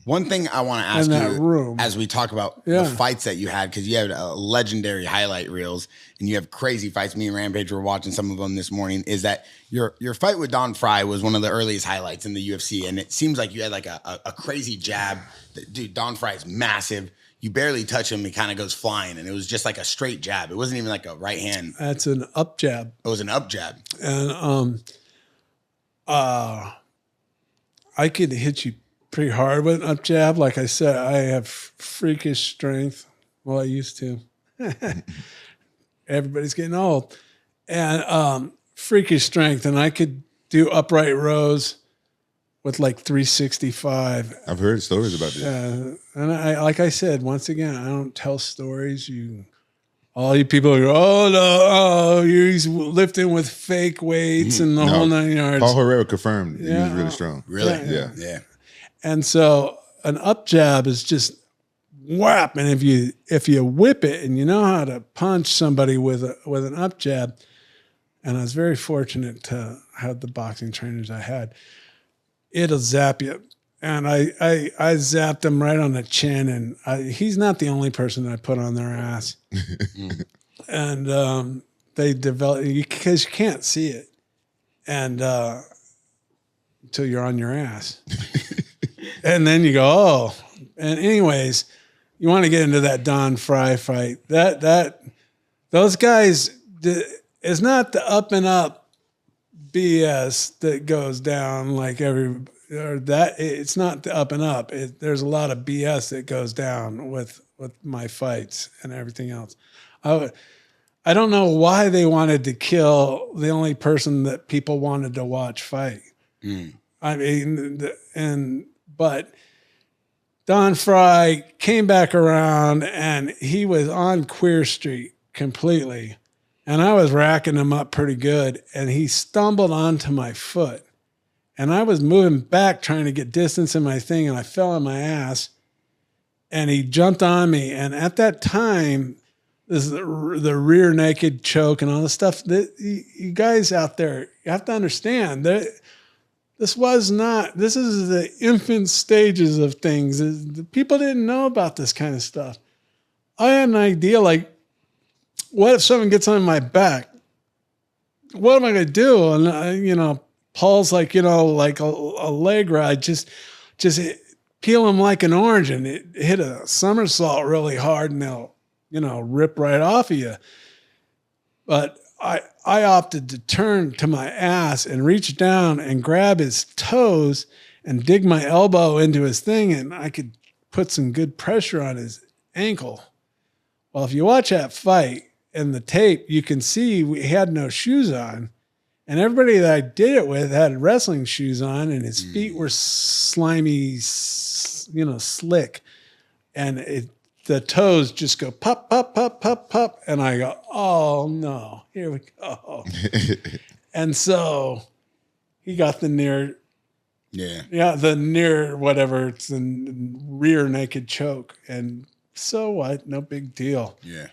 One thing I want to ask you as we talk about the fights that you had, because you had legendary highlight reels and you have crazy fights. Me and Rampage were watching some of them this morning. Is that your fight with Don Frye was one of the earliest highlights in the UFC, and it seems like you had like a crazy jab. Dude, Don Frye is massive. You barely touch him, he kind of goes flying, and it was just like a straight jab. It wasn't even like a right hand. That's an up jab. It was an up jab, and I could hit you pretty hard with an up jab. Like I said, I have freakish strength. Well, I used to. Everybody's getting old. And freakish strength. And I could do upright rows with like 365. I've heard stories about this. And I, like I said, once again, I don't tell stories. All you people go, oh, no, he's lifting with fake weights and the whole 9 yards. Paul Herrera confirmed he was really strong. Really? Yeah. And so an up jab is just whap. And if you whip it and you know how to punch somebody with an up jab, and I was very fortunate to have the boxing trainers I had, it'll zap you. And I zapped him right on the chin, and he's not the only person I put on their ass. And they develop, because you can't see it, and until you're on your ass. And then you go, oh. And anyways, you want to get into that Don Frye fight. Those guys, it's not the up and up BS that goes down like it's not the up and up. There's a lot of BS that goes down with my fights and everything else. I don't know why they wanted to kill the only person that people wanted to watch fight. I mean, but Don Frye came back around and he was on Queer Street completely. And I was racking him up pretty good. And he stumbled onto my foot. And I was moving back trying to get distance in my thing. And I fell on my ass. And he jumped on me. And at that time, this is the rear naked choke and all this stuff. You guys out there, you have to understand that this is the infant stages of things. The people didn't know about this kind of stuff. I had an idea like, what if someone gets on my back? What am I going to do? And, Paul's like, like a leg ride, just peel them like an orange and it hit a somersault really hard and they'll, rip right off of you. But I opted to turn to my ass and reach down and grab his toes and dig my elbow into his thing, and I could put some good pressure on his ankle. Well, if you watch that fight in the tape, you can see we had no shoes on, and everybody that I did it with had wrestling shoes on, and his feet were slimy, slick, and the toes just go pop, pop, pop, pop, pop. And I go, oh, no, here we go. And so he got the near, the near whatever, it's the rear naked choke. And so what? No big deal. Yeah.